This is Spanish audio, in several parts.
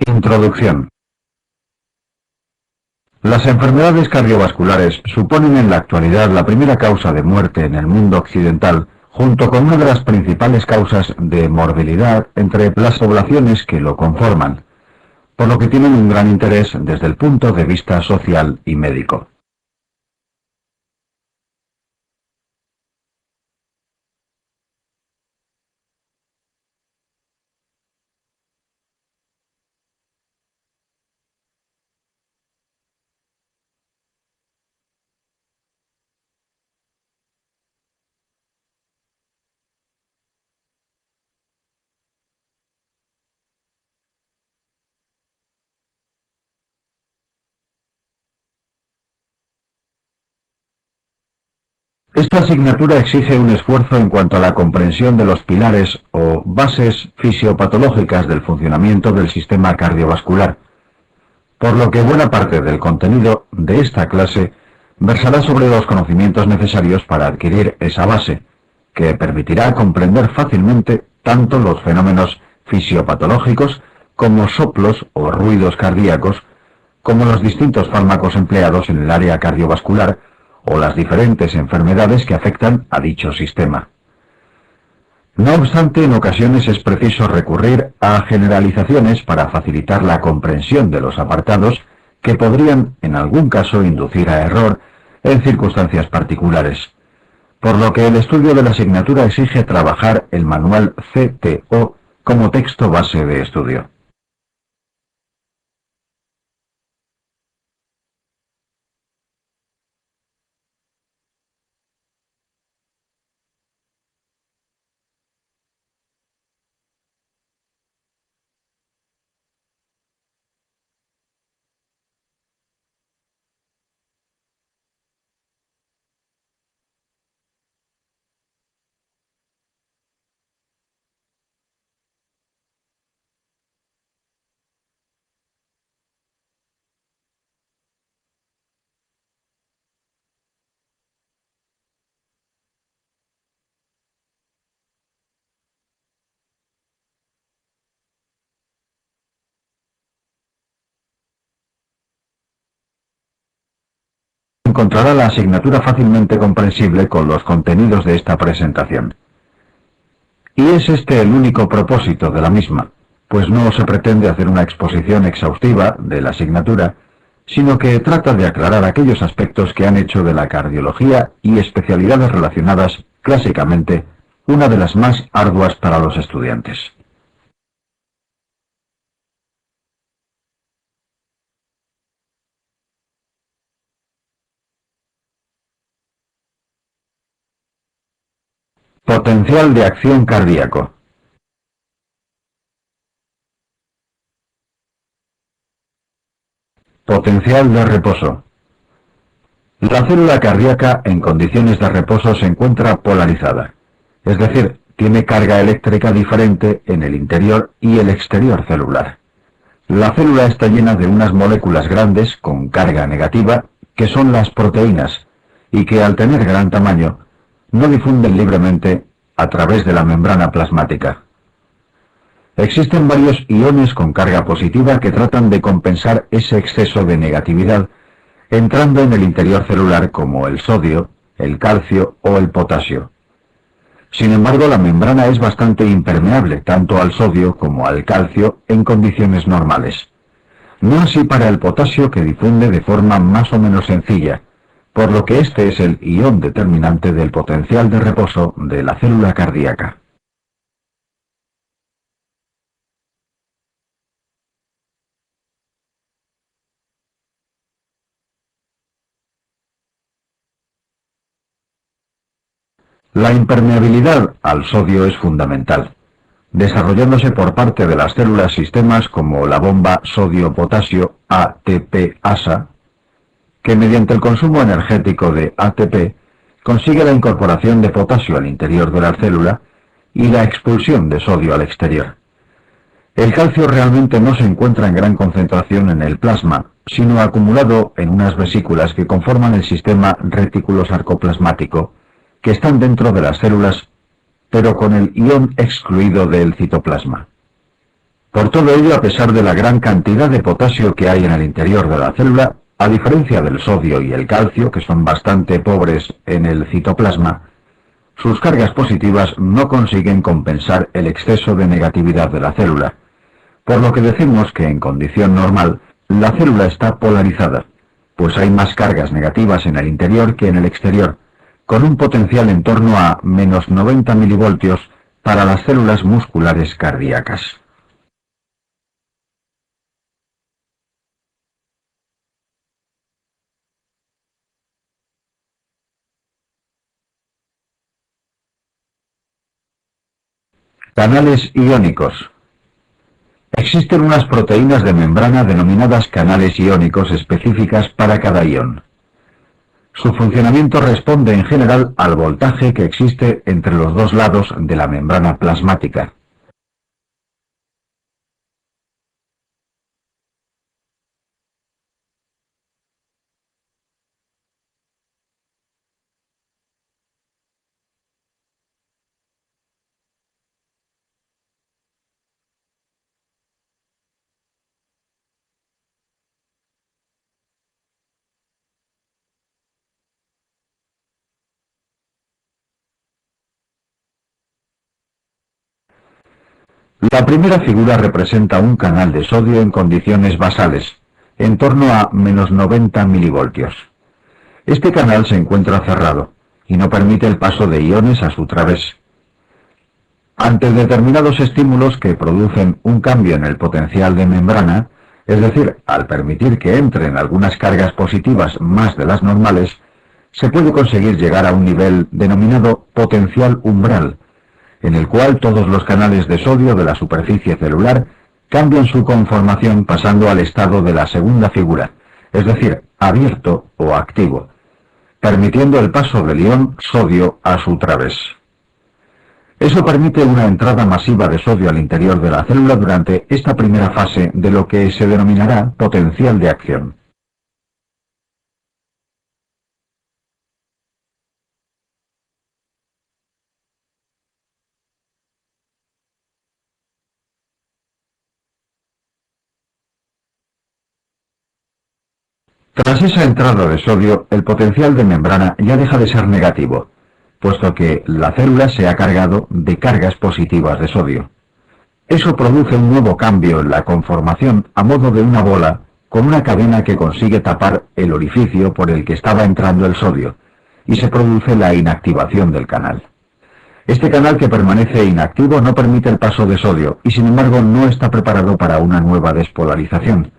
Introducción. Las enfermedades cardiovasculares suponen en la actualidad la primera causa de muerte en el mundo occidental, junto con una de las principales causas de morbilidad entre las poblaciones que lo conforman, por lo que tienen un gran interés desde el punto de vista social y médico. Esta asignatura exige un esfuerzo en cuanto a la comprensión de los pilares o bases fisiopatológicas del funcionamiento del sistema cardiovascular, por lo que buena parte del contenido de esta clase versará sobre los conocimientos necesarios para adquirir esa base, que permitirá comprender fácilmente tanto los fenómenos fisiopatológicos como soplos o ruidos cardíacos, como los distintos fármacos empleados en el área cardiovascular o las diferentes enfermedades que afectan a dicho sistema. No obstante, en ocasiones es preciso recurrir a generalizaciones para facilitar la comprensión de los apartados que podrían, en algún caso, inducir a error en circunstancias particulares, por lo que el estudio de la asignatura exige trabajar el manual CTO como texto base de estudio. Encontrará la asignatura fácilmente comprensible con los contenidos de esta presentación. Y es este el único propósito de la misma, pues no se pretende hacer una exposición exhaustiva de la asignatura, sino que trata de aclarar aquellos aspectos que han hecho de la cardiología y especialidades relacionadas, clásicamente, una de las más arduas para los estudiantes. Potencial de acción cardíaco. Potencial de reposo. La célula cardíaca en condiciones de reposo se encuentra polarizada, es decir, tiene carga eléctrica diferente en el interior y el exterior celular. La célula está llena de unas moléculas grandes con carga negativa, que son las proteínas, y que al tener gran tamaño, no difunden libremente a través de la membrana plasmática. Existen varios iones con carga positiva que tratan de compensar ese exceso de negatividad, entrando en el interior celular como el sodio, el calcio o el potasio. Sin embargo, la membrana es bastante impermeable tanto al sodio como al calcio en condiciones normales. No así para el potasio, que difunde de forma más o menos sencilla, por lo que este es el ion determinante del potencial de reposo de la célula cardíaca. La impermeabilidad al sodio es fundamental, desarrollándose por parte de las células sistemas como la bomba sodio-potasio ATP-ASA, que mediante el consumo energético de ATP consigue la incorporación de potasio al interior de la célula y la expulsión de sodio al exterior. El calcio realmente no se encuentra en gran concentración en el plasma, sino acumulado en unas vesículas que conforman el sistema reticulosarcoplasmático, que están dentro de las células, pero con el ion excluido del citoplasma. Por todo ello, a pesar de la gran cantidad de potasio que hay en el interior de la célula, a diferencia del sodio y el calcio, que son bastante pobres en el citoplasma, sus cargas positivas no consiguen compensar el exceso de negatividad de la célula, por lo que decimos que en condición normal la célula está polarizada, pues hay más cargas negativas en el interior que en el exterior, con un potencial en torno a menos 90 milivoltios para las células musculares cardíacas. Canales iónicos. Existen unas proteínas de membrana denominadas canales iónicos específicas para cada ion. Su funcionamiento responde en general al voltaje que existe entre los dos lados de la membrana plasmática. La primera figura representa un canal de sodio en condiciones basales, en torno a menos 90 milivoltios. Este canal se encuentra cerrado y no permite el paso de iones a su través. Ante determinados estímulos que producen un cambio en el potencial de membrana, es decir, al permitir que entren algunas cargas positivas más de las normales, se puede conseguir llegar a un nivel denominado potencial umbral, en el cual todos los canales de sodio de la superficie celular cambian su conformación pasando al estado de la segunda figura, es decir, abierto o activo, permitiendo el paso del ion sodio a su través. Eso permite una entrada masiva de sodio al interior de la célula durante esta primera fase de lo que se denominará potencial de acción. Tras esa entrada de sodio, el potencial de membrana ya deja de ser negativo, puesto que la célula se ha cargado de cargas positivas de sodio. Eso produce un nuevo cambio en la conformación a modo de una bola con una cadena que consigue tapar el orificio por el que estaba entrando el sodio, y se produce la inactivación del canal. Este canal, que permanece inactivo, no permite el paso de sodio y sin embargo no está preparado para una nueva despolarización,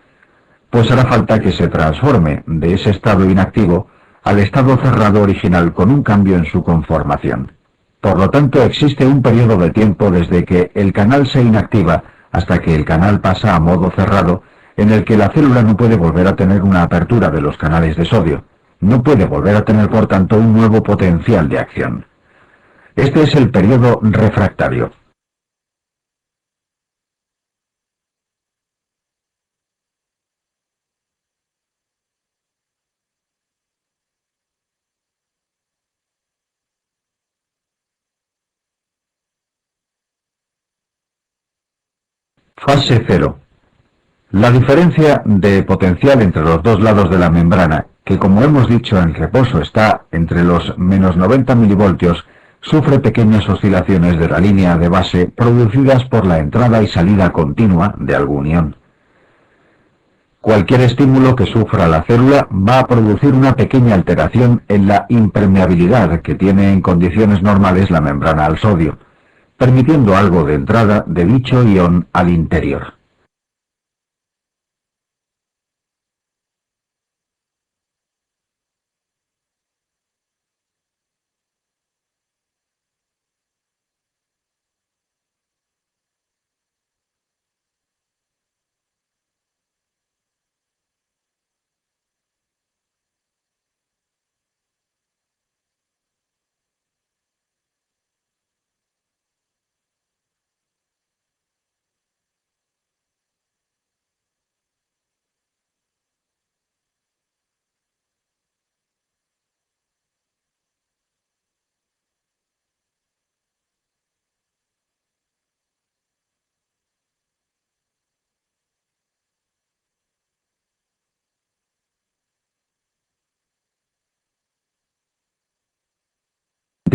pues hará falta que se transforme de ese estado inactivo al estado cerrado original con un cambio en su conformación. Por lo tanto, existe un periodo de tiempo desde que el canal se inactiva hasta que el canal pasa a modo cerrado, en el que la célula no puede volver a tener una apertura de los canales de sodio, no puede volver a tener por tanto un nuevo potencial de acción. Este es el periodo refractario. Fase cero. La diferencia de potencial entre los dos lados de la membrana, que como hemos dicho en reposo está entre los menos 90 milivoltios, sufre pequeñas oscilaciones de la línea de base producidas por la entrada y salida continua de algún ion. Cualquier estímulo que sufra la célula va a producir una pequeña alteración en la impermeabilidad que tiene en condiciones normales la membrana al sodio, permitiendo algo de entrada de dicho ion al interior.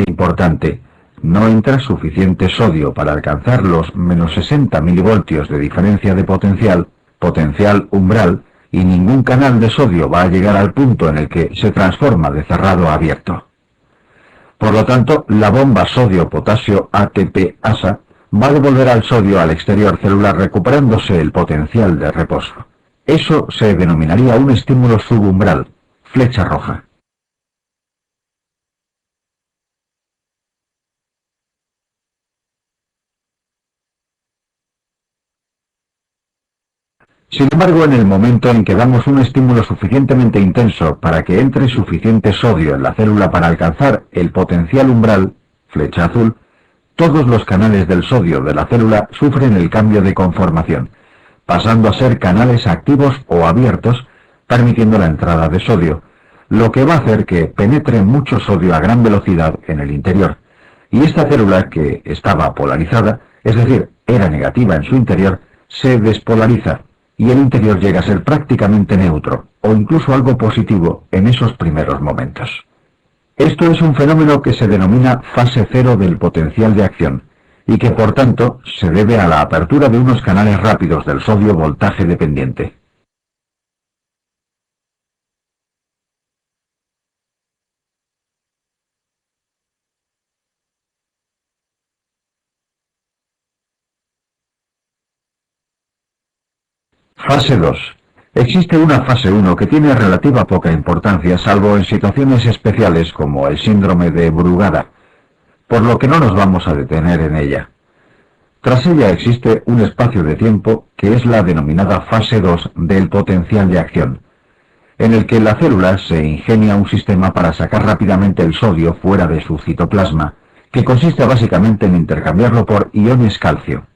Importante, no entra suficiente sodio para alcanzar los menos 60 milivoltios de diferencia de potencial umbral, y ningún canal de sodio va a llegar al punto en el que se transforma de cerrado a abierto. Por lo tanto, la bomba sodio-potasio ATP-ASA va a devolver al sodio al exterior celular recuperándose el potencial de reposo. Eso se denominaría un estímulo subumbral, flecha roja. Sin embargo, en el momento en que damos un estímulo suficientemente intenso para que entre suficiente sodio en la célula para alcanzar el potencial umbral, flecha azul, todos los canales del sodio de la célula sufren el cambio de conformación, pasando a ser canales activos o abiertos, permitiendo la entrada de sodio, lo que va a hacer que penetre mucho sodio a gran velocidad en el interior. Y esta célula, que estaba polarizada, es decir, era negativa en su interior, se despolariza, y el interior llega a ser prácticamente neutro, o incluso algo positivo en esos primeros momentos. Esto es un fenómeno que se denomina fase cero del potencial de acción, y que por tanto se debe a la apertura de unos canales rápidos del sodio voltaje dependiente. Fase 2. Existe una fase 1 que tiene relativa poca importancia, salvo en situaciones especiales como el síndrome de Brugada, por lo que no nos vamos a detener en ella. Tras ella existe un espacio de tiempo que es la denominada fase 2 del potencial de acción, en el que la célula se ingenia un sistema para sacar rápidamente el sodio fuera de su citoplasma, que consiste básicamente en intercambiarlo por iones calcio.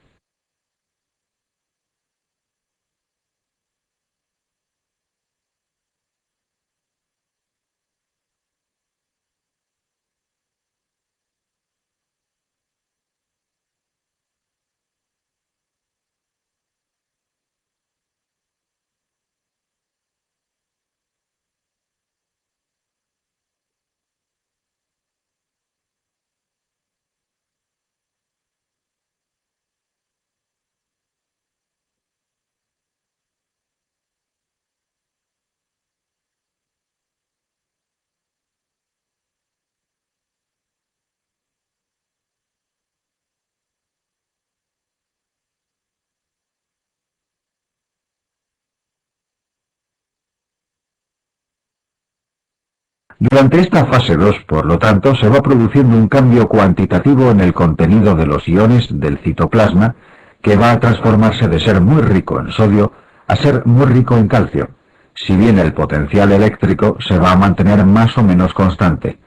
Durante esta fase 2, por lo tanto, se va produciendo un cambio cuantitativo en el contenido de los iones del citoplasma, que va a transformarse de ser muy rico en sodio a ser muy rico en calcio, si bien el potencial eléctrico se va a mantener más o menos constante,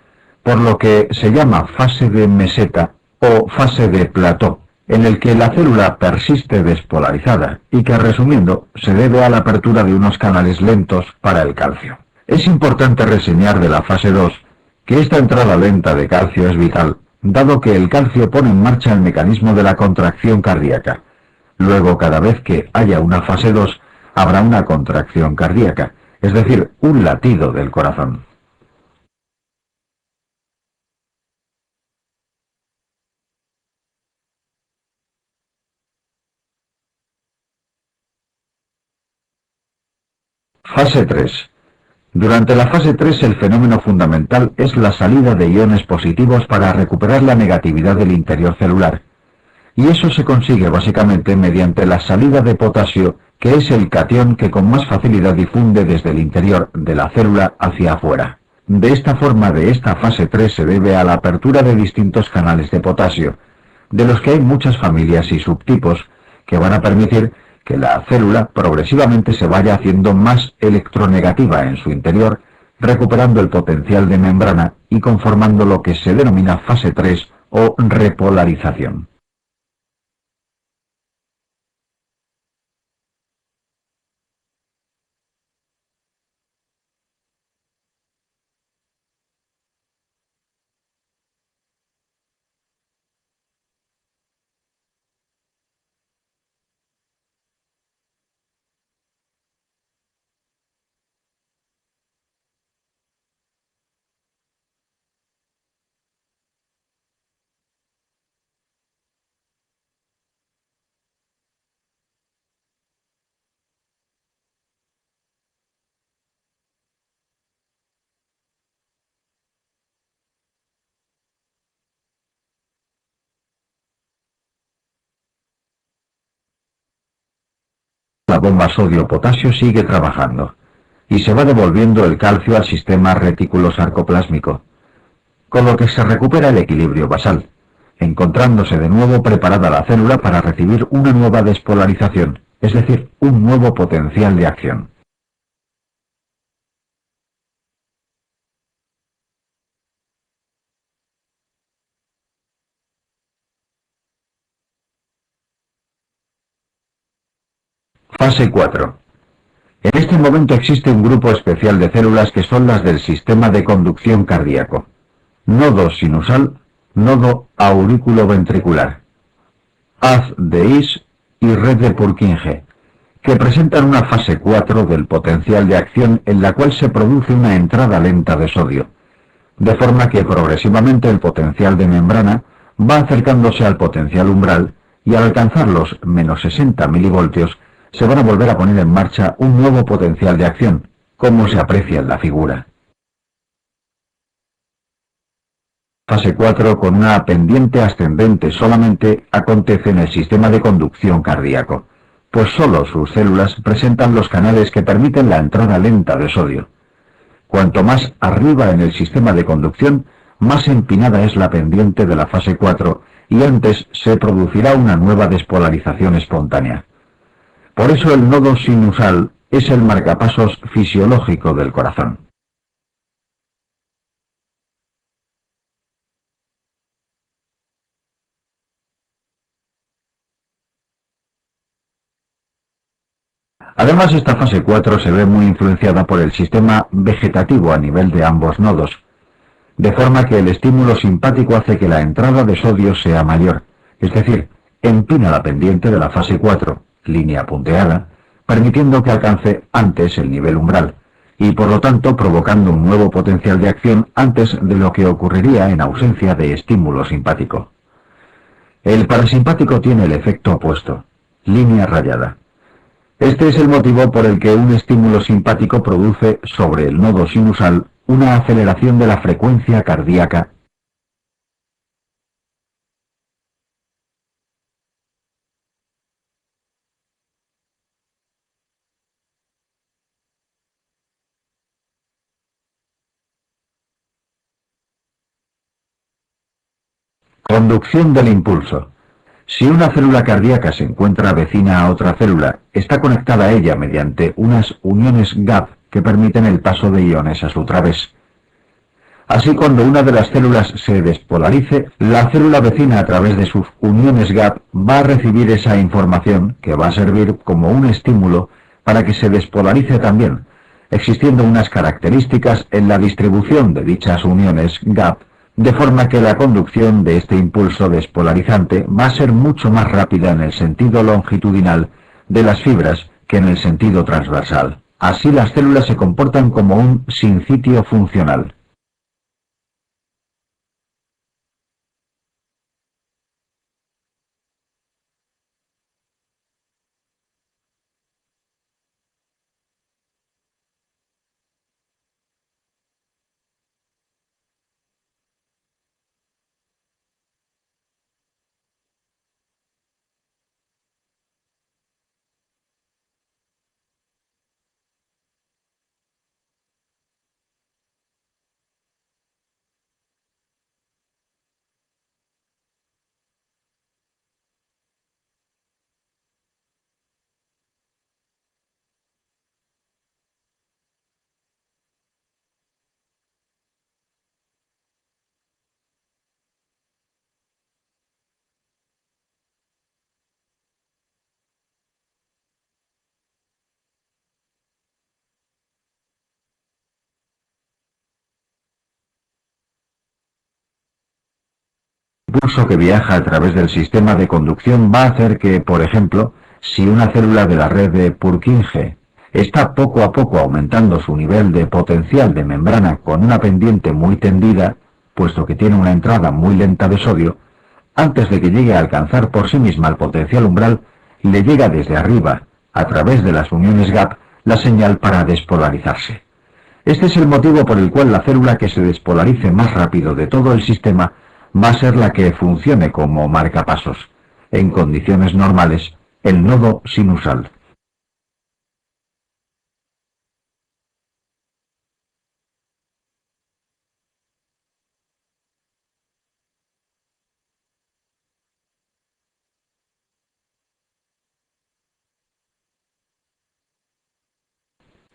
por lo que se llama fase de meseta o fase de plató, en el que la célula persiste despolarizada y que, resumiendo, se debe a la apertura de unos canales lentos para el calcio. Es importante reseñar de la fase 2 que esta entrada lenta de calcio es vital, dado que el calcio pone en marcha el mecanismo de la contracción cardíaca. Luego, cada vez que haya una fase 2, habrá una contracción cardíaca, es decir, un latido del corazón. Fase 3. Durante la fase 3 el fenómeno fundamental es la salida de iones positivos para recuperar la negatividad del interior celular. Y eso se consigue básicamente mediante la salida de potasio, que es el catión que con más facilidad difunde desde el interior de la célula hacia afuera. De esta forma, de esta fase 3 se debe a la apertura de distintos canales de potasio, de los que hay muchas familias y subtipos, que van a permitir que la célula progresivamente se vaya haciendo más electronegativa en su interior, recuperando el potencial de membrana y conformando lo que se denomina fase 3 o repolarización. La bomba sodio-potasio sigue trabajando y se va devolviendo el calcio al sistema reticulosarcoplásmico, con lo que se recupera el equilibrio basal, encontrándose de nuevo preparada la célula para recibir una nueva despolarización, es decir, un nuevo potencial de acción. Fase 4. En este momento existe un grupo especial de células que son las del sistema de conducción cardíaco. Nodo sinusal, nodo auriculoventricular, haz de Is y red de Purkinje, que presentan una fase 4 del potencial de acción en la cual se produce una entrada lenta de sodio, de forma que progresivamente el potencial de membrana va acercándose al potencial umbral y al alcanzar los menos 60 milivoltios se van a volver a poner en marcha un nuevo potencial de acción, como se aprecia en la figura. Fase 4 con una pendiente ascendente solamente acontece en el sistema de conducción cardíaco, pues solo sus células presentan los canales que permiten la entrada lenta de sodio. Cuanto más arriba en el sistema de conducción, más empinada es la pendiente de la fase 4 y antes se producirá una nueva despolarización espontánea. Por eso el nodo sinusal es el marcapasos fisiológico del corazón. Además, esta fase 4 se ve muy influenciada por el sistema vegetativo a nivel de ambos nodos, de forma que el estímulo simpático hace que la entrada de sodio sea mayor, es decir, empina la pendiente de la fase 4, línea punteada, permitiendo que alcance antes el nivel umbral, y por lo tanto provocando un nuevo potencial de acción antes de lo que ocurriría en ausencia de estímulo simpático. El parasimpático tiene el efecto opuesto, línea rayada. Este es el motivo por el que un estímulo simpático produce sobre el nodo sinusal una aceleración de la frecuencia cardíaca. Conducción del impulso. Si una célula cardíaca se encuentra vecina a otra célula, está conectada a ella mediante unas uniones gap que permiten el paso de iones a su través. Así, cuando una de las células se despolarice, la célula vecina a través de sus uniones gap va a recibir esa información que va a servir como un estímulo para que se despolarice también, existiendo unas características en la distribución de dichas uniones gap, de forma que la conducción de este impulso despolarizante va a ser mucho más rápida en el sentido longitudinal de las fibras que en el sentido transversal. Así, las células se comportan como un sincitio funcional. El impulso que viaja a través del sistema de conducción va a hacer que, por ejemplo, si una célula de la red de Purkinje está poco a poco aumentando su nivel de potencial de membrana con una pendiente muy tendida, puesto que tiene una entrada muy lenta de sodio, antes de que llegue a alcanzar por sí misma el potencial umbral, le llega desde arriba, a través de las uniones gap, la señal para despolarizarse. Este es el motivo por el cual la célula que se despolarice más rápido de todo el sistema va a ser la que funcione como marcapasos. En condiciones normales, el nodo sinusal.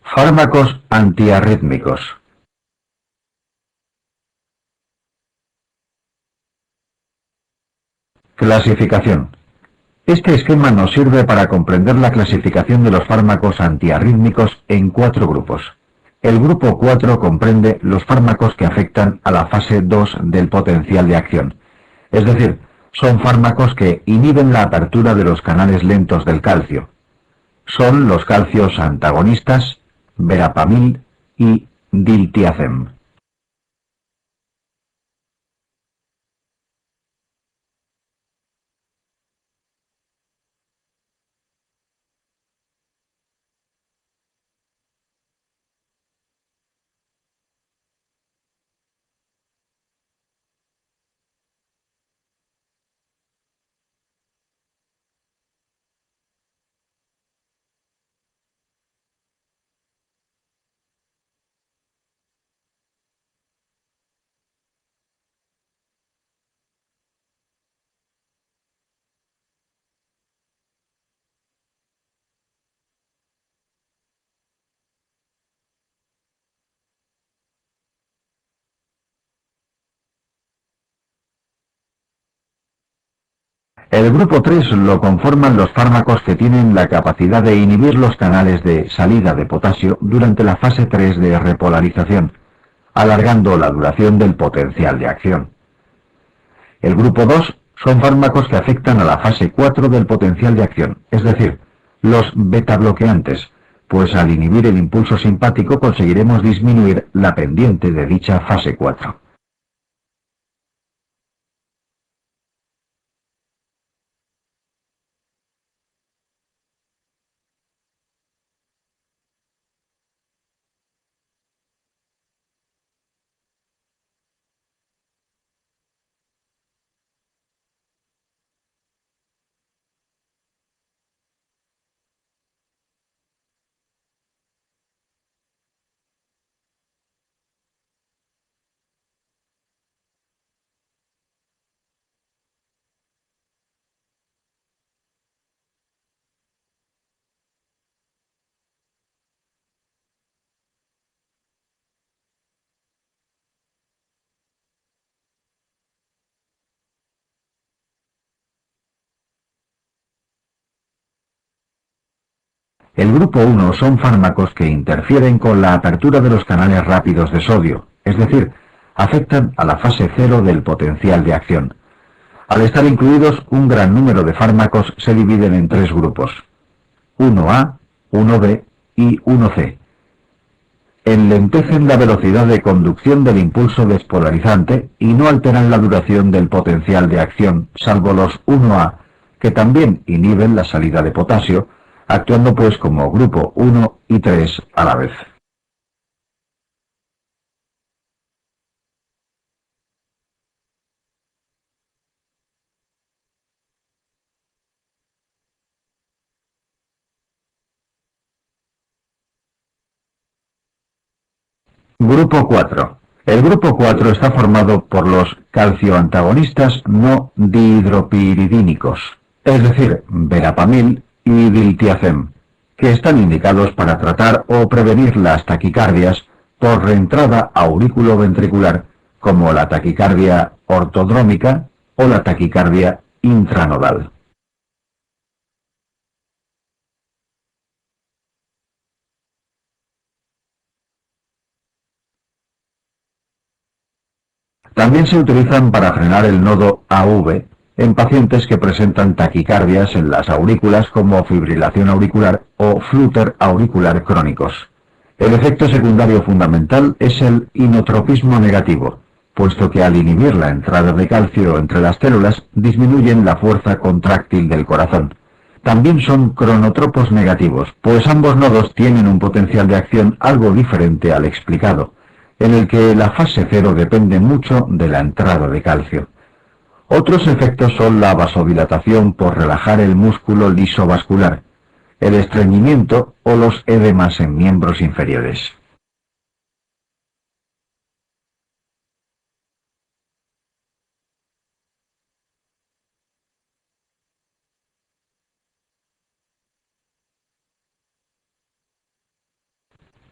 Fármacos antiarrítmicos. Clasificación. Este esquema nos sirve para comprender la clasificación de los fármacos antiarrítmicos en cuatro grupos. El grupo 4 comprende los fármacos que afectan a la fase 2 del potencial de acción, es decir, son fármacos que inhiben la apertura de los canales lentos del calcio. Son los calcios antagonistas, verapamil y diltiazem. El grupo 3 lo conforman los fármacos que tienen la capacidad de inhibir los canales de salida de potasio durante la fase 3 de repolarización, alargando la duración del potencial de acción. El grupo 2 son fármacos que afectan a la fase 4 del potencial de acción, es decir, los beta-bloqueantes, pues al inhibir el impulso simpático conseguiremos disminuir la pendiente de dicha fase 4. El grupo 1 son fármacos que interfieren con la apertura de los canales rápidos de sodio, es decir, afectan a la fase cero del potencial de acción. Al estar incluidos, un gran número de fármacos se dividen en tres grupos: 1A, 1B y 1C. Enlentecen la velocidad de conducción del impulso despolarizante y no alteran la duración del potencial de acción, salvo los 1A, que también inhiben la salida de potasio, actuando pues como grupo 1 y 3 a la vez. Grupo 4. El grupo 4 está formado por los calcioantagonistas no dihidropiridínicos, es decir, verapamil y diltiazem, que están indicados para tratar o prevenir las taquicardias por reentrada auriculoventricular, como la taquicardia ortodrómica o la taquicardia intranodal. También se utilizan para frenar el nodo AV en pacientes que presentan taquicardias en las aurículas como fibrilación auricular o flúter auricular crónicos. El efecto secundario fundamental es el inotropismo negativo, puesto que al inhibir la entrada de calcio entre las células disminuyen la fuerza contráctil del corazón. También son cronotropos negativos, pues ambos nodos tienen un potencial de acción algo diferente al explicado, en el que la fase cero depende mucho de la entrada de calcio. Otros efectos son la vasodilatación por relajar el músculo liso vascular, el estreñimiento o los edemas en miembros inferiores.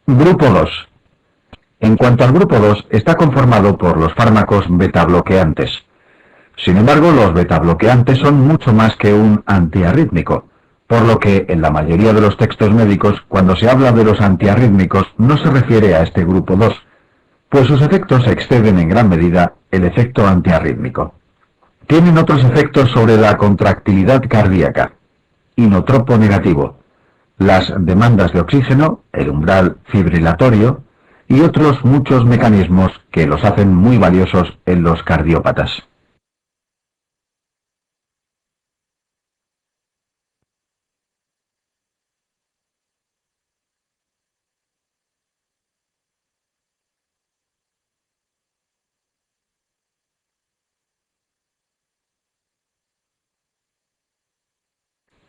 Grupo 2. En cuanto al grupo 2, está conformado por los fármacos betabloqueantes. Sin embargo, los betabloqueantes son mucho más que un antiarrítmico, por lo que en la mayoría de los textos médicos, cuando se habla de los antiarrítmicos, no se refiere a este grupo 2, pues sus efectos exceden en gran medida el efecto antiarrítmico. Tienen otros efectos sobre la contractilidad cardíaca, inotropo negativo, las demandas de oxígeno, el umbral fibrilatorio y otros muchos mecanismos que los hacen muy valiosos en los cardiópatas.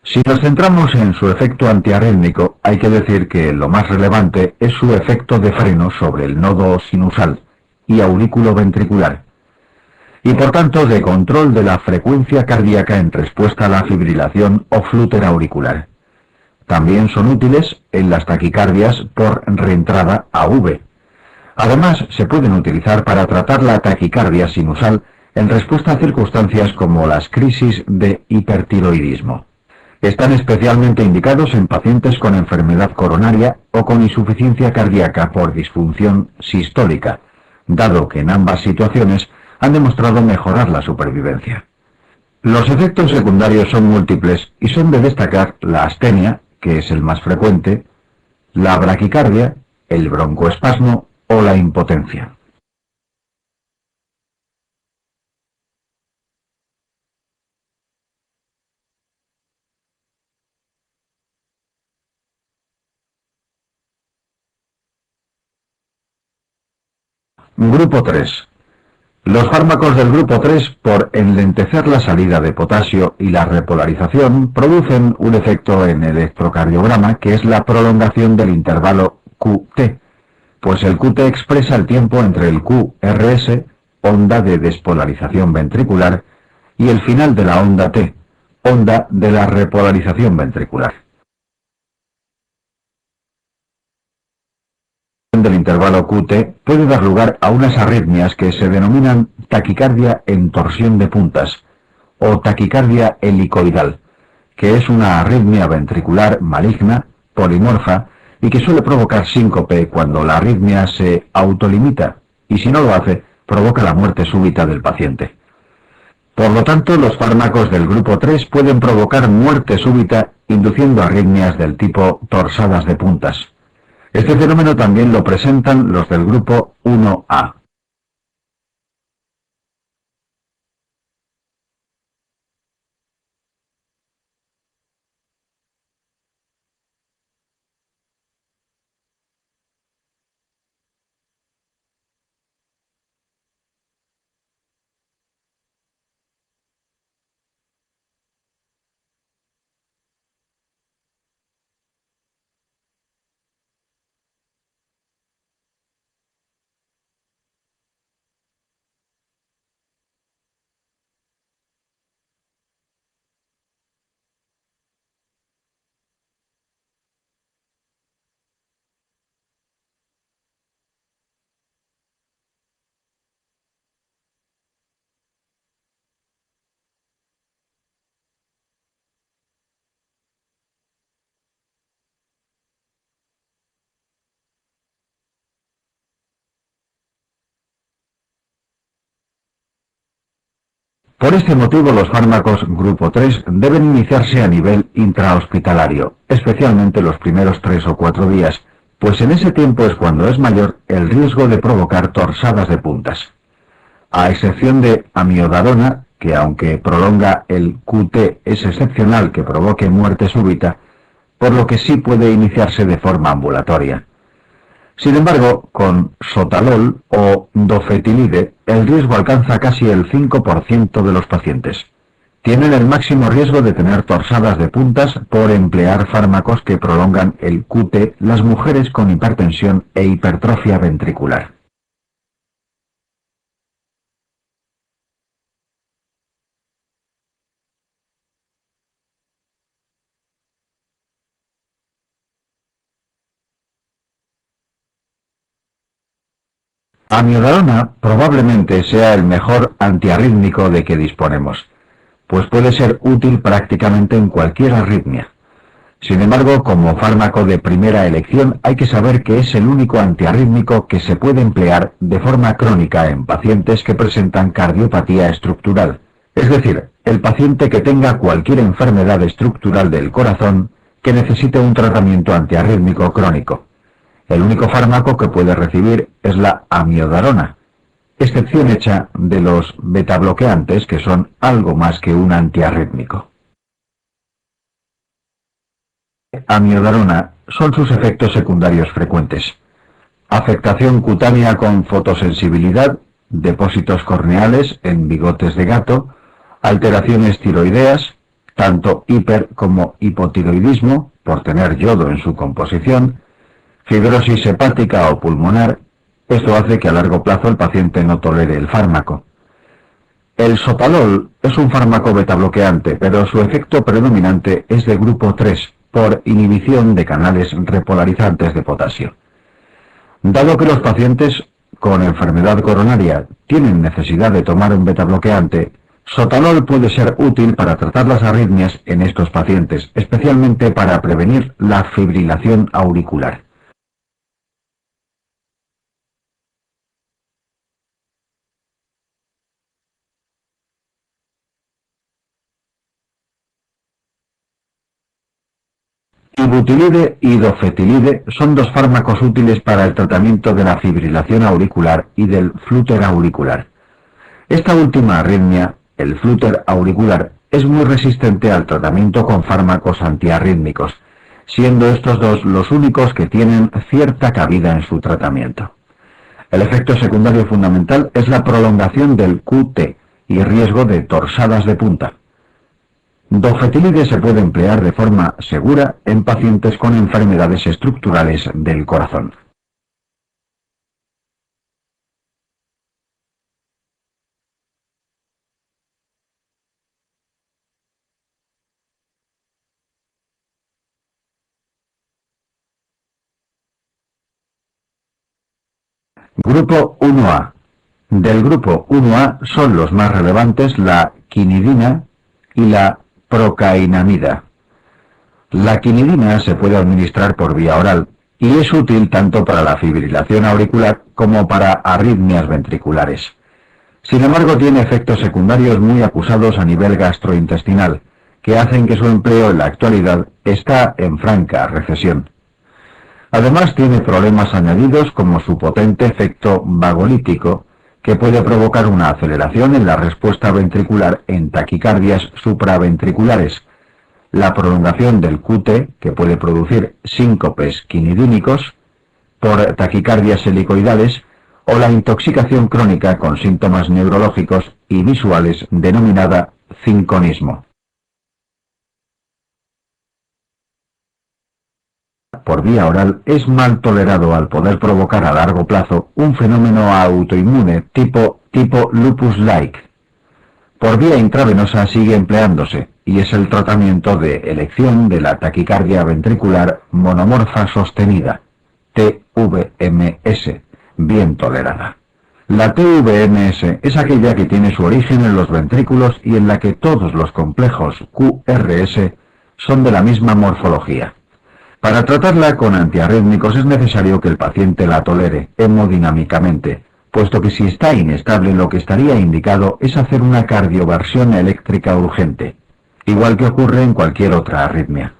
Si nos centramos en su efecto antiarrítmico, hay que decir que lo más relevante es su efecto de freno sobre el nodo sinusal y auriculoventricular, y por tanto de control de la frecuencia cardíaca en respuesta a la fibrilación o flúter auricular. También son útiles en las taquicardias por reentrada AV. Además, se pueden utilizar para tratar la taquicardia sinusal en respuesta a circunstancias como las crisis de hipertiroidismo. Están especialmente indicados en pacientes con enfermedad coronaria o con insuficiencia cardíaca por disfunción sistólica, dado que en ambas situaciones han demostrado mejorar la supervivencia. Los efectos secundarios son múltiples y son de destacar la astenia, que es el más frecuente, la braquicardia, el broncoespasmo o la impotencia. Grupo 3. Los fármacos del grupo 3, por enlentecer la salida de potasio y la repolarización, producen un efecto en el electrocardiograma que es la prolongación del intervalo QT, pues el QT expresa el tiempo entre el QRS, onda de despolarización ventricular, y el final de la onda T, onda de la repolarización ventricular. Del intervalo QT puede dar lugar a unas arritmias que se denominan taquicardia en torsión de puntas o taquicardia helicoidal, que es una arritmia ventricular maligna polimorfa y que suele provocar síncope cuando la arritmia se autolimita y si no lo hace, provoca la muerte súbita del paciente. Por lo tanto, los fármacos del grupo 3 pueden provocar muerte súbita induciendo arritmias del tipo torsadas de puntas. Este fenómeno también lo presentan los del grupo 1A. Por este motivo, los fármacos grupo 3 deben iniciarse a nivel intrahospitalario, especialmente los primeros 3 o 4 días, pues en ese tiempo es cuando es mayor el riesgo de provocar torsadas de puntas. A excepción de amiodarona, que aunque prolonga el QT es excepcional que provoque muerte súbita, por lo que sí puede iniciarse de forma ambulatoria. Sin embargo, con sotalol o dofetilide, el riesgo alcanza casi el 5% de los pacientes. Tienen el máximo riesgo de tener torsadas de puntas por emplear fármacos que prolongan el QT las mujeres con hipertensión e hipertrofia ventricular. Amiodarona probablemente sea el mejor antiarrítmico de que disponemos, pues puede ser útil prácticamente en cualquier arritmia. Sin embargo, como fármaco de primera elección, hay que saber que es el único antiarrítmico que se puede emplear de forma crónica en pacientes que presentan cardiopatía estructural, es decir, el paciente que tenga cualquier enfermedad estructural del corazón que necesite un tratamiento antiarrítmico crónico. El único fármaco que puede recibir es la amiodarona, excepción hecha de los betabloqueantes que son algo más que un antiarrítmico. Amiodarona son sus efectos secundarios frecuentes: afectación cutánea con fotosensibilidad, depósitos corneales en bigotes de gato, alteraciones tiroideas, tanto hiper como hipotiroidismo, por tener yodo en su composición, fibrosis hepática o pulmonar. Esto hace que a largo plazo el paciente no tolere el fármaco. El sotalol es un fármaco betabloqueante, pero su efecto predominante es de grupo 3, por inhibición de canales repolarizantes de potasio. Dado que los pacientes con enfermedad coronaria tienen necesidad de tomar un betabloqueante, sotalol puede ser útil para tratar las arritmias en estos pacientes, especialmente para prevenir la fibrilación auricular. Ibutilide y dofetilide son dos fármacos útiles para el tratamiento de la fibrilación auricular y del flúter auricular. Esta última arritmia, el flúter auricular, es muy resistente al tratamiento con fármacos antiarrítmicos, siendo estos dos los únicos que tienen cierta cabida en su tratamiento. El efecto secundario fundamental es la prolongación del QT y riesgo de torsadas de punta. Dofetilide se puede emplear de forma segura en pacientes con enfermedades estructurales del corazón. Grupo 1A. Del grupo 1A son los más relevantes la quinidina y la procainamida. La quinidina se puede administrar por vía oral y es útil tanto para la fibrilación auricular como para arritmias ventriculares. Sin embargo, tiene efectos secundarios muy acusados a nivel gastrointestinal, que hacen que su empleo en la actualidad está en franca recesión. Además, tiene problemas añadidos como su potente efecto vagolítico, que puede provocar una aceleración en la respuesta ventricular en taquicardias supraventriculares, la prolongación del QT, que puede producir síncopes quinidínicos, por taquicardias helicoidales, o la intoxicación crónica con síntomas neurológicos y visuales denominada cinconismo. Por vía oral es mal tolerado al poder provocar a largo plazo un fenómeno autoinmune tipo lupus-like. Por vía intravenosa sigue empleándose y es el tratamiento de elección de la taquicardia ventricular monomorfa sostenida, TVMS, bien tolerada. La TVMS es aquella que tiene su origen en los ventrículos y en la que todos los complejos QRS son de la misma morfología. Para tratarla con antiarrítmicos es necesario que el paciente la tolere hemodinámicamente, puesto que si está inestable lo que estaría indicado es hacer una cardioversión eléctrica urgente, igual que ocurre en cualquier otra arritmia.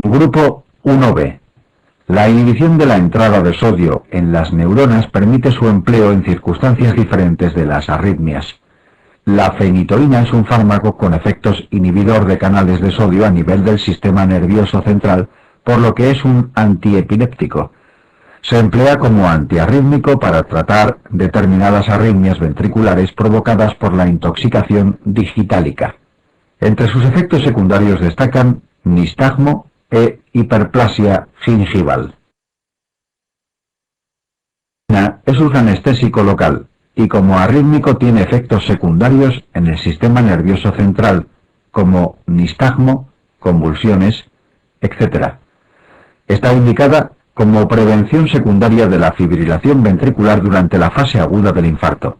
Grupo 1B. La inhibición de la entrada de sodio en las neuronas permite su empleo en circunstancias diferentes de las arritmias. La fenitoína es un fármaco con efectos inhibidor de canales de sodio a nivel del sistema nervioso central, por lo que es un antiepiléptico. Se emplea como antiarrítmico para tratar determinadas arritmias ventriculares provocadas por la intoxicación digitálica. Entre sus efectos secundarios destacan nistagmo e hiperplasia gingival. Es un anestésico local y como arrítmico tiene efectos secundarios en el sistema nervioso central, como nistagmo, convulsiones, etc. Está indicada como prevención secundaria de la fibrilación ventricular durante la fase aguda del infarto.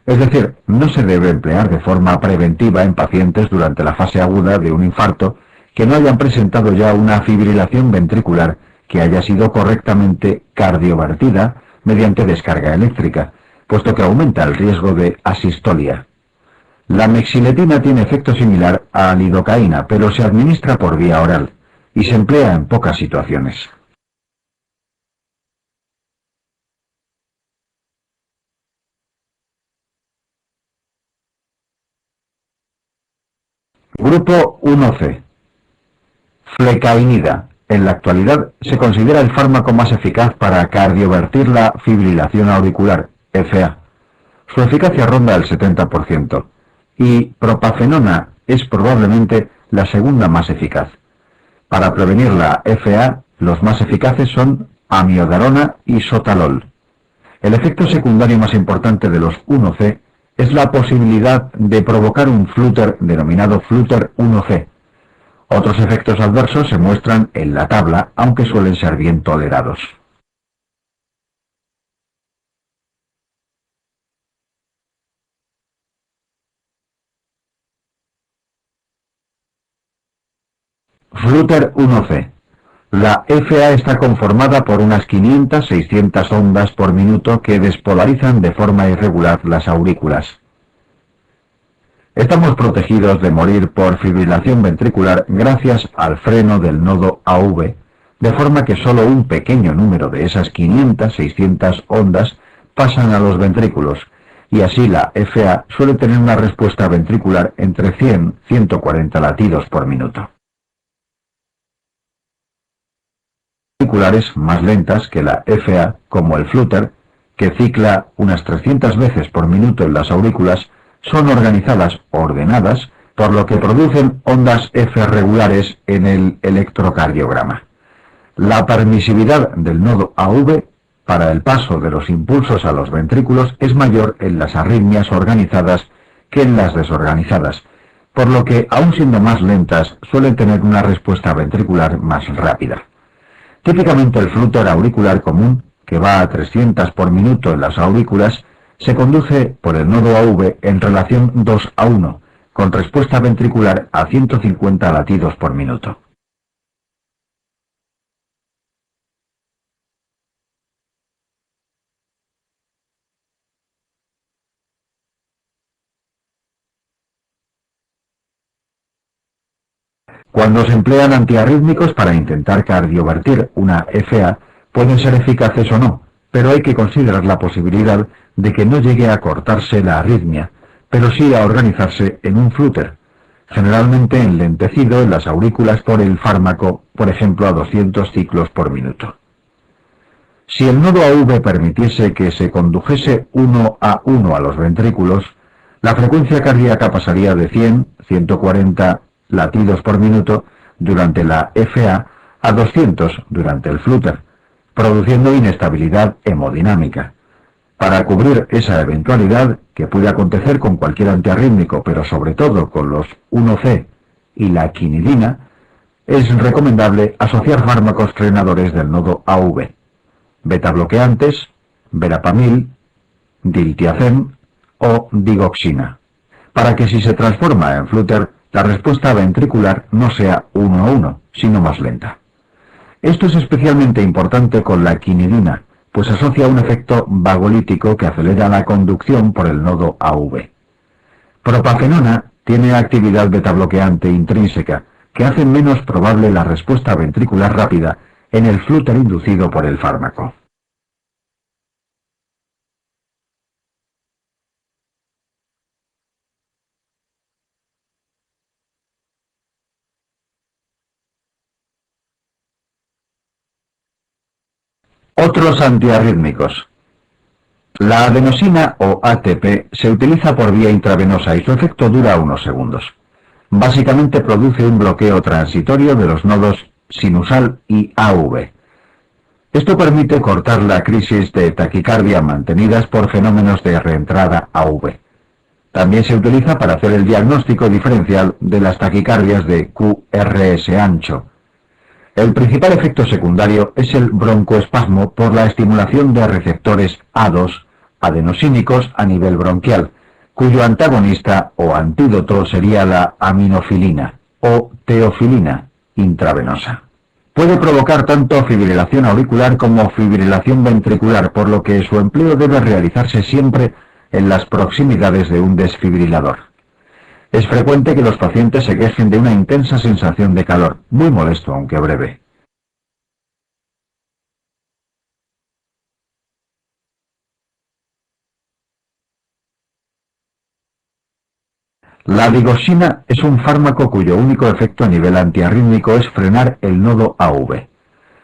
Es decir, no se debe emplear de forma preventiva en pacientes durante la fase aguda de un infarto que no hayan presentado ya una fibrilación ventricular que haya sido correctamente cardiovertida mediante descarga eléctrica, puesto que aumenta el riesgo de asistolia. La mexiletina tiene efecto similar a lidocaína, pero se administra por vía oral y se emplea en pocas situaciones. Grupo 1C. Flecainida. En la actualidad se considera el fármaco más eficaz para cardiovertir la fibrilación auricular, FA. Su eficacia ronda el 70%, y propafenona es probablemente la segunda más eficaz. Para prevenir la FA, los más eficaces son amiodarona y sotalol. El efecto secundario más importante de los 1C es la posibilidad de provocar un flúter denominado flúter 1C. Otros efectos adversos se muestran en la tabla, aunque suelen ser bien tolerados. Flúter 1C. La FA está conformada por unas 500-600 ondas por minuto que despolarizan de forma irregular las aurículas. Estamos protegidos de morir por fibrilación ventricular gracias al freno del nodo AV, de forma que solo un pequeño número de esas 500-600 ondas pasan a los ventrículos, y así la FA suele tener una respuesta ventricular entre 100-140 latidos por minuto. Ventriculares más lentas que la FA, como el flúter, que cicla unas 300 veces por minuto en las aurículas, son organizadas ordenadas, por lo que producen ondas F regulares en el electrocardiograma. La permisividad del nodo AV para el paso de los impulsos a los ventrículos es mayor en las arritmias organizadas que en las desorganizadas, por lo que, aun siendo más lentas, suelen tener una respuesta ventricular más rápida. Típicamente el flúter auricular común, que va a 300 por minuto en las aurículas, se conduce por el nodo AV en relación 2:1, con respuesta ventricular a 150 latidos por minuto. Cuando se emplean antiarrítmicos para intentar cardiovertir una FA, pueden ser eficaces o no, pero hay que considerar la posibilidad de que no llegue a cortarse la arritmia, pero sí a organizarse en un flúter, generalmente enlentecido en las aurículas por el fármaco, por ejemplo a 200 ciclos por minuto. Si el nodo AV permitiese que se condujese 1:1 a los ventrículos, la frecuencia cardíaca pasaría de 100-140 latidos por minuto durante la FA a 200 durante el flúter, produciendo inestabilidad hemodinámica. Para cubrir esa eventualidad, que puede acontecer con cualquier antiarrítmico, pero sobre todo con los 1C y la quinidina, es recomendable asociar fármacos frenadores del nodo AV, betabloqueantes, verapamil, diltiazem o digoxina, para que si se transforma en flúter, la respuesta ventricular no sea 1:1, sino más lenta. Esto es especialmente importante con la quinidina, pues asocia un efecto vagolítico que acelera la conducción por el nodo AV. Propafenona tiene actividad betabloqueante intrínseca, que hace menos probable la respuesta ventricular rápida en el flúter inducido por el fármaco. Otros antiarrítmicos. La adenosina o ATP se utiliza por vía intravenosa y su efecto dura unos segundos. Básicamente produce un bloqueo transitorio de los nodos sinusal y AV. Esto permite cortar la crisis de taquicardia mantenidas por fenómenos de reentrada AV. También se utiliza para hacer el diagnóstico diferencial de las taquicardias de QRS ancho. El principal efecto secundario es el broncoespasmo por la estimulación de receptores A2 adenosínicos a nivel bronquial, cuyo antagonista o antídoto sería la aminofilina o teofilina intravenosa. Puede provocar tanto fibrilación auricular como fibrilación ventricular, por lo que su empleo debe realizarse siempre en las proximidades de un desfibrilador. Es frecuente que los pacientes se quejen de una intensa sensación de calor, muy molesto aunque breve. La digoxina es un fármaco cuyo único efecto a nivel antiarrítmico es frenar el nodo AV.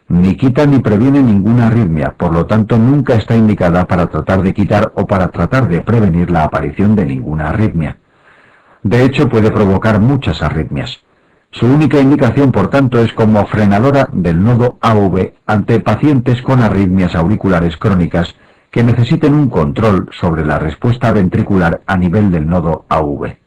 Ni quita ni previene ninguna arritmia, por lo tanto nunca está indicada para tratar de quitar o para tratar de prevenir la aparición de ninguna arritmia. De hecho, puede provocar muchas arritmias. Su única indicación, por tanto, es como frenadora del nodo AV ante pacientes con arritmias auriculares crónicas que necesiten un control sobre la respuesta ventricular a nivel del nodo AV.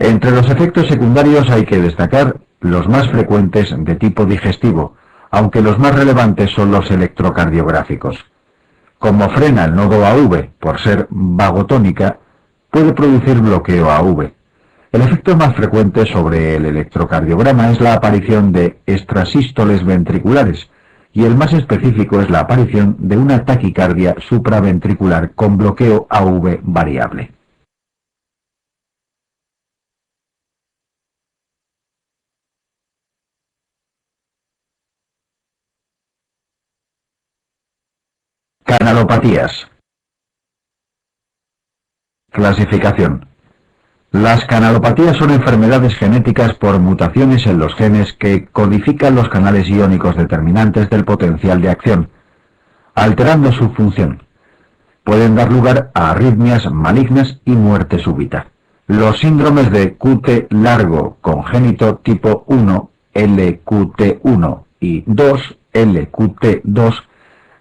Entre los efectos secundarios hay que destacar los más frecuentes de tipo digestivo, aunque los más relevantes son los electrocardiográficos. Como frena el nodo AV por ser vagotónica, puede producir bloqueo AV. El efecto más frecuente sobre el electrocardiograma es la aparición de extrasístoles ventriculares, y el más específico es la aparición de una taquicardia supraventricular con bloqueo AV variable. Canalopatías. Clasificación. Las canalopatías son enfermedades genéticas por mutaciones en los genes que codifican los canales iónicos determinantes del potencial de acción, alterando su función. Pueden dar lugar a arritmias malignas y muerte súbita. Los síndromes de QT largo congénito tipo 1, LQT1 y 2, LQT2,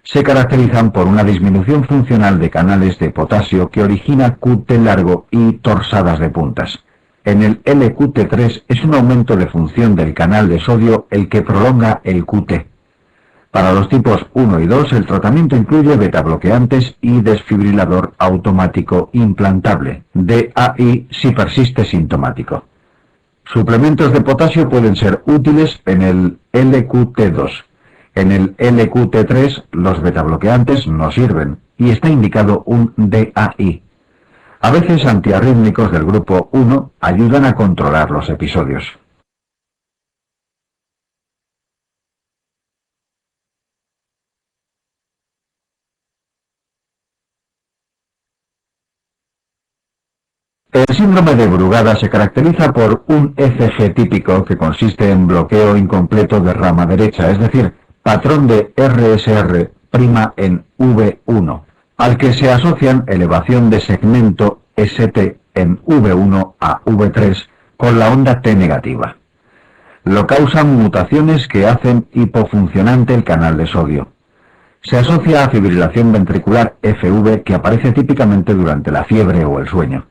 se caracterizan por una disminución funcional de canales de potasio que origina QT largo y torsadas de puntas. En el LQT3 es un aumento de función del canal de sodio el que prolonga el QT. Para los tipos 1 y 2 el tratamiento incluye betabloqueantes y desfibrilador automático implantable, DAI si persiste sintomático. Suplementos de potasio pueden ser útiles en el LQT2. En el LQT3 los betabloqueantes no sirven y está indicado un DAI. A veces antiarrítmicos del grupo 1 ayudan a controlar los episodios. El síndrome de Brugada se caracteriza por un ECG típico que consiste en bloqueo incompleto de rama derecha, es decir, patrón de RSR' en V1, al que se asocian elevación de segmento ST en V1 a V3 con la onda T negativa. Lo causan mutaciones que hacen hipofuncionante el canal de sodio. Se asocia a fibrilación ventricular FV que aparece típicamente durante la fiebre o el sueño.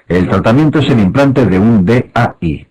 El tratamiento es el implante de un DAI.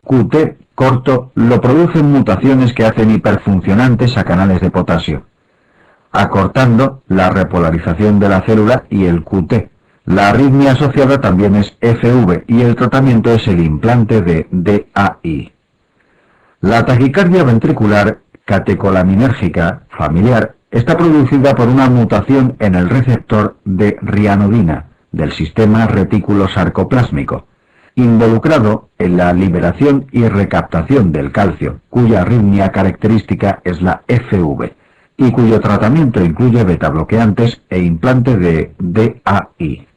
QT corto lo producen mutaciones que hacen hiperfuncionantes a canales de potasio, acortando la repolarización de la célula y el QT. La arritmia asociada también es FV y el tratamiento es el implante de DAI. La taquicardia ventricular catecolaminérgica familiar está producida por una mutación en el receptor de rianodina del sistema retículo-sarcoplásmico, involucrado en la liberación y recaptación del calcio, cuya arritmia característica es la FV, y cuyo tratamiento incluye betabloqueantes e implante de DAI.